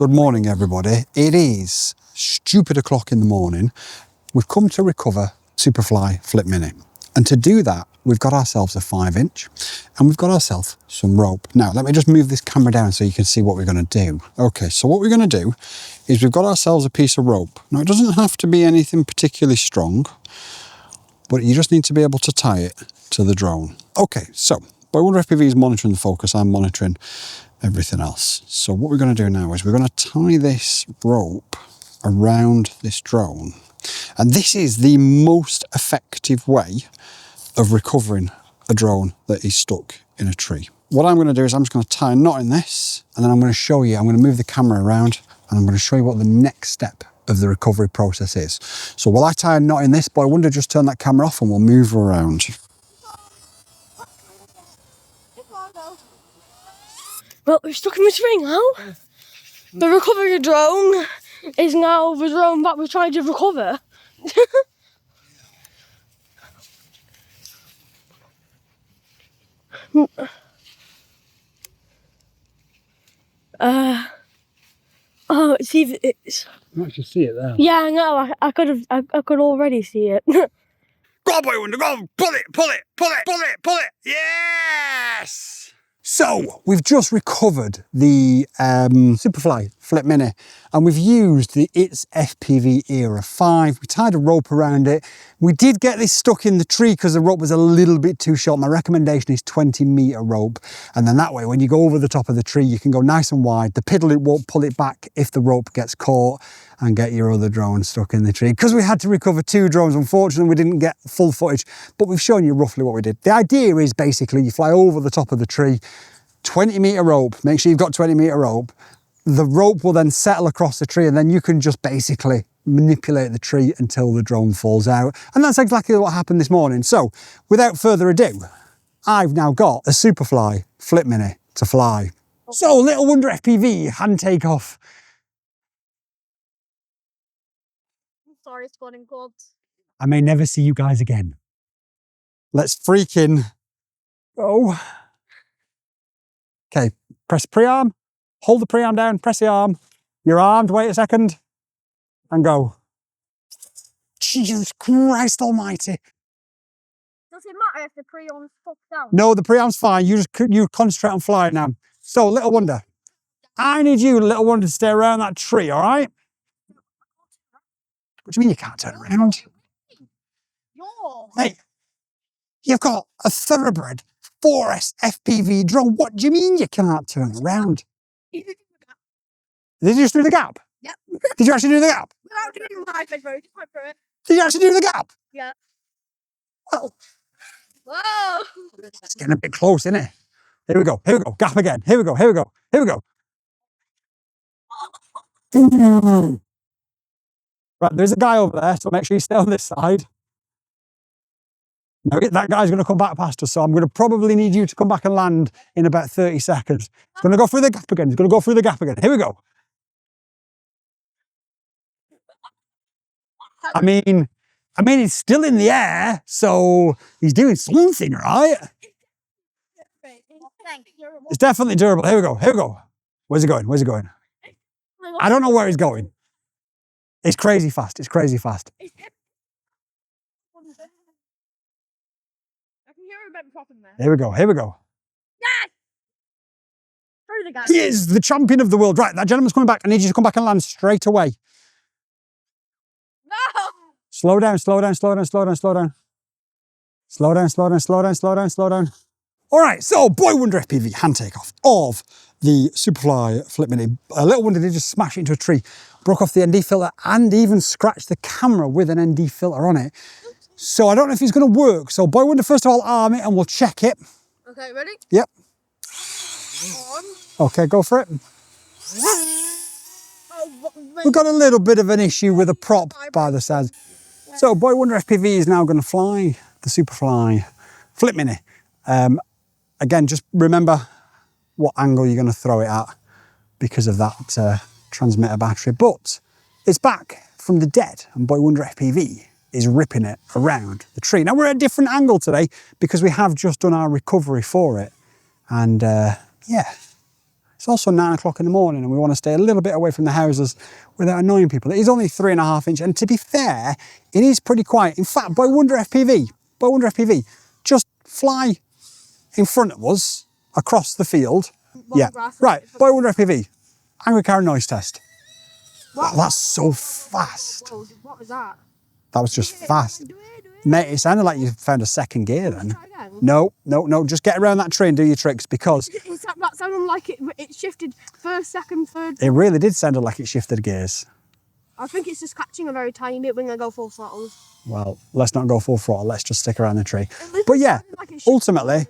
Good morning, everybody. It is stupid o'clock in the morning. We've come to recover Supafly Flip Mini. And to do that, we've got ourselves a 5-inch and we've got ourselves some rope. Now, let me just move this camera down so you can see what we're going to do. Okay, so what we're going to do is we've got ourselves a piece of rope. Now, it doesn't have to be anything particularly strong, but you just need to be able to tie it to the drone. Okay, so Boy Wonder FPV is monitoring the focus. I'm monitoring everything else. So what we're going to do now is we're going to tie this rope around this drone. And this is the most effective way of recovering a drone that is stuck in a tree. What I'm going to do is I'm just going to tie a knot in this, and then I'm going to show you, I'm going to move the camera around and I'm going to show you what the next step of the recovery process is. So while I tie a knot in this, Boy Wonder, just turn that camera off and we'll move around. Well, we're stuck in this ring now. The recovery drone is now the drone that we're trying to recover. Oh, see, it's. You can actually see it there. Yeah, I know. I could already see it. Go on, Boy Wonder, go on, pull it, pull it, pull it, pull it, pull it. Yes! So we've just recovered the Supafly Flip Mini, and we've used the It's FPV Era 5. We tied a rope around it. We did get this stuck in the tree because the rope was a little bit too short. My recommendation is 20-meter rope, and then that way when you go over the top of the tree you can go nice and wide. The piddle, it won't pull it back if the rope gets caught and get your other drone stuck in the tree. Because we had to recover 2 drones, unfortunately we didn't get full footage, but we've shown you roughly what we did. The idea is basically you fly over the top of the tree, 20-meter rope, make sure you've got 20-meter rope. The rope will then settle across the tree and then you can just basically manipulate the tree until the drone falls out. And that's exactly what happened this morning. So without further ado, I've now got a Supafly Flip Mini to fly. So Little Wonder FPV, hand takeoff. Sorry, spawning quads. I may never see you guys again. Let's freaking go. Okay, press pre-arm, hold the pre-arm down, press the arm. You're armed, wait a second, and go. Jesus Christ almighty. Does it matter if the pre-arm's popped down? No, the pre-arm's fine, you concentrate on flying now. So, Little Wonder, I need you, Little Wonder, to stay around that tree, all right? What do you mean you can't turn around? Hey, you've got a thoroughbred 4S FPV drone. What do you mean you can't turn around? Did you just do the gap? Yep. Did you actually do the gap? Without doing my face, bro. Just went through it. Did you actually do the gap? Yeah. Well, Whoa! it's getting a bit close, isn't it? Here we go, gap again. Here we go, here we go, here we go. Right, there's a guy over there, so make sure you stay on this side. Now, that guy's going to come back past us, so I'm going to probably need you to come back and land in about 30 seconds. He's going to go through the gap again. He's going to go through the gap again. Here we go. I mean, he's still in the air, so he's doing something, right? It's definitely durable. Here we go. Here we go. Where's he going? Where's he going? I don't know where he's going. It's crazy fast. It's crazy fast. I can hear him about popping there. Here we go. Here we go. Yes! Through the gap. He is the champion of the world. Right, that gentleman's coming back. I need you to come back and land straight away. No! Slow down, slow down, slow down, slow down, slow down. Slow down, slow down, slow down, slow down, slow down. All right, so Boy Wonder FPV hand takeoff of the Supafly Flip Mini. A Little Wonder did just smash it into a tree, broke off the ND filter and even scratched the camera with an ND filter on it. So I don't know if it's going to work. So Boy Wonder, first of all, arm it and we'll check it. Okay, ready? Yep. On. Okay, go for it. Oh, We've got a little bit of an issue with a prop by the sides. So Boy Wonder FPV is now going to fly the Supafly Flip Mini. Again, just remember what angle you're going to throw it at because of that transmitter battery. But it's back from the dead and Boy Wonder FPV is ripping it around the tree. Now we're at a different angle today because we have just done our recovery for it. And yeah, It's also 9 o'clock in the morning and we want to stay a little bit away from the houses without annoying people. It is only 3.5 inch, and to be fair, it is pretty quiet. In fact, Boy Wonder FPV, just fly in front of us across the field. Yeah, right, Boy Wonder FPV, angry car noise test. Wow, that's so fast. Whoa, what was that? That was just fast. Mate, it sounded like you found a second gear then. No, just get around that tree and do your tricks, because... That sounded like it shifted first, second, third. It really did sound like it shifted gears. I think it's just catching a very tiny bit when I go full throttle. Well, let's not go full throttle, let's just stick around the tree. But yeah, ultimately,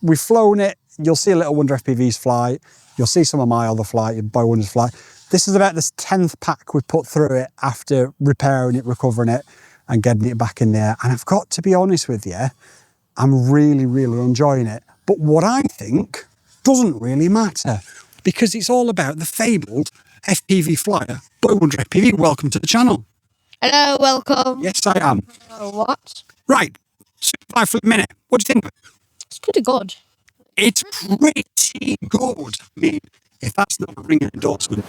we've flown it. You'll see a little Wonder FPV's flight. You'll see some of my other flight, Boy Wonder's flight. This is about the 10th pack we've put through it after repairing it, recovering it, and getting it back in there. And I've got to be honest with you, I'm really, really enjoying it. But what I think doesn't really matter, because it's all about the fabled FPV flyer, Boy Wonder FPV. Welcome to the channel. Hello, welcome. Yes, I am. What? Right, Supafly Flip Mini. What do you think of it? It's pretty good. It's pretty good. I mean, if that's not a ringing endorsement.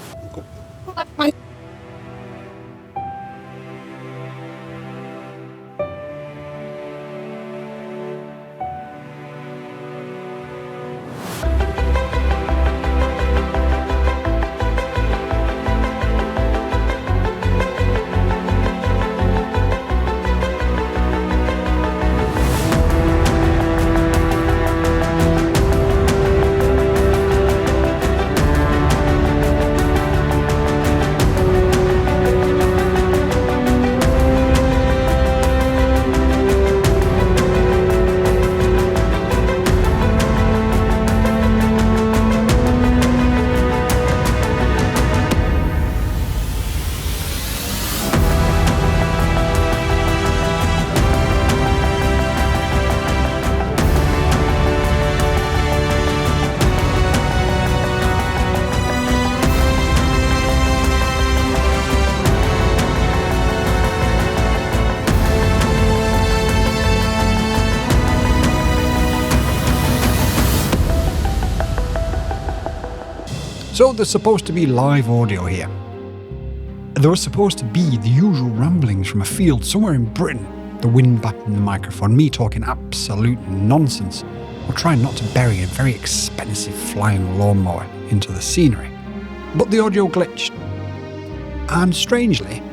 So there's supposed to be live audio here. There was supposed to be the usual ramblings from a field somewhere in Britain, the wind battering the microphone, me talking absolute nonsense, or trying not to bury a very expensive flying lawnmower into the scenery. But the audio glitched. And strangely,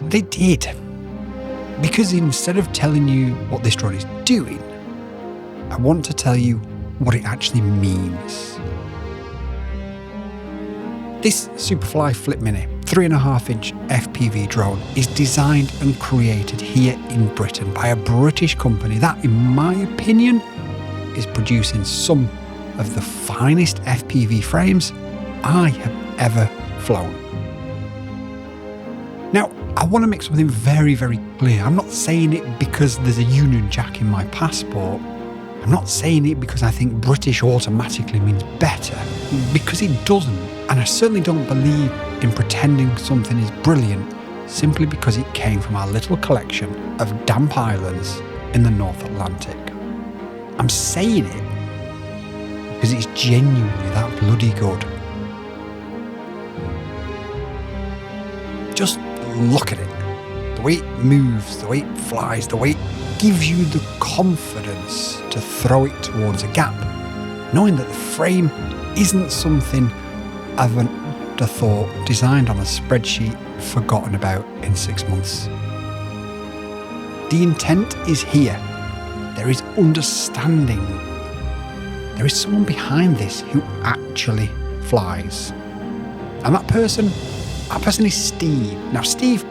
they did. Because instead of telling you what this drone is doing, I want to tell you what it actually means. This Supafly Flip Mini 3.5 inch FPV drone is designed and created here in Britain by a British company that, in my opinion, is producing some of the finest FPV frames I have ever flown. Now, I want to make something very, very clear. I'm not saying it because there's a Union Jack in my passport. I'm not saying it because I think British automatically means better, because it doesn't. And I certainly don't believe in pretending something is brilliant simply because it came from our little collection of damp islands in the North Atlantic. I'm saying it because it's genuinely that bloody good. Just look at it. The way it moves, the way it flies, the way it gives you the confidence to throw it towards a gap, knowing that the frame isn't something of an afterthought designed on a spreadsheet forgotten about in 6 months. The intent is here. There is understanding. There is someone behind this who actually flies. And that person is Steve. Now, Steve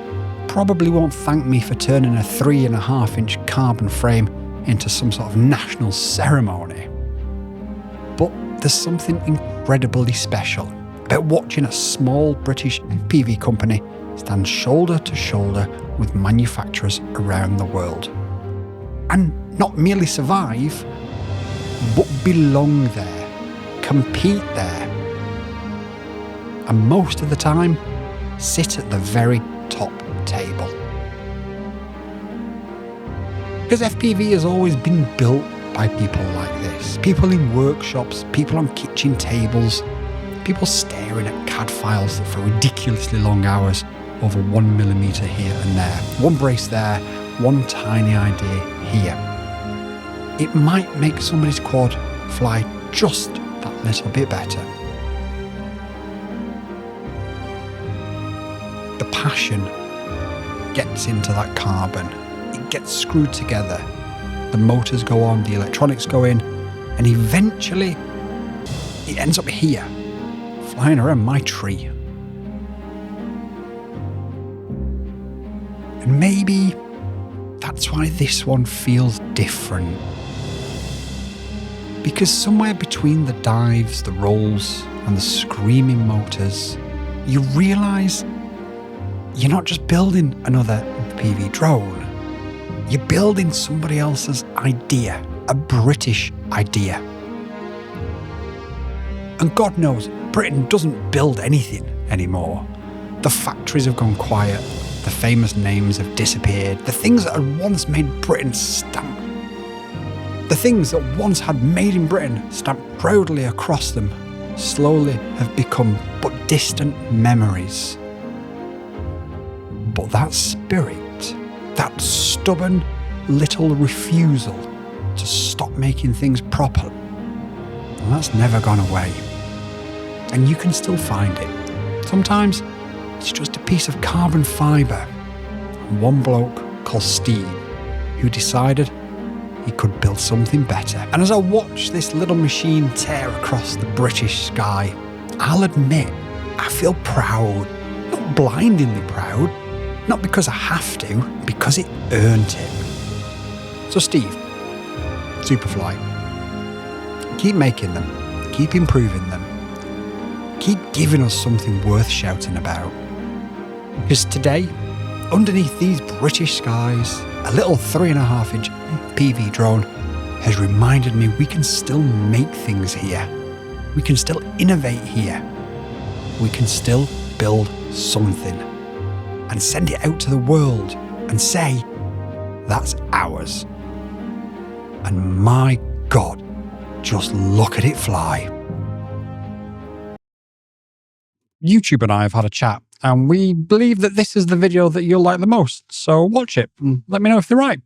probably won't thank me for turning a 3.5 inch carbon frame into some sort of national ceremony. But there's something incredibly special about watching a small British FPV company stand shoulder to shoulder with manufacturers around the world. And not merely survive, but belong there, compete there, and most of the time, sit at the very top table. Because FPV has always been built by people like this. People in workshops, people on kitchen tables, people staring at CAD files for ridiculously long hours over 1mm here and there. One brace there, one tiny idea here. It might make somebody's quad fly just that little bit better. The passion gets into that carbon. It gets screwed together. The motors go on, the electronics go in, and eventually it ends up here, flying around my tree. And maybe that's why this one feels different. Because somewhere between the dives, the rolls, and the screaming motors, you realise you're not just building another FPV drone. You're building somebody else's idea, a British idea. And God knows, Britain doesn't build anything anymore. The factories have gone quiet, the famous names have disappeared, the things that had once made Britain stamp. The things that once had made in Britain stamped proudly across them slowly have become but distant memories. But that spirit, that stubborn little refusal to stop making things proper, well, that's never gone away. And you can still find it. Sometimes it's just a piece of carbon fibre. And one bloke called Steve who decided he could build something better. And as I watch this little machine tear across the British sky, I'll admit I feel proud. Not blindingly proud. Not because I have to, because it earned it. So Steve, Supafly, keep making them, keep improving them, keep giving us something worth shouting about. Because today, underneath these British skies, a little 3.5-inch FPV drone has reminded me we can still make things here. We can still innovate here. We can still build something and send it out to the world and say, that's ours. And my God, just look at it fly. YouTube and I have had a chat, and we believe that this is the video that you'll like the most. So watch it and let me know if they're right.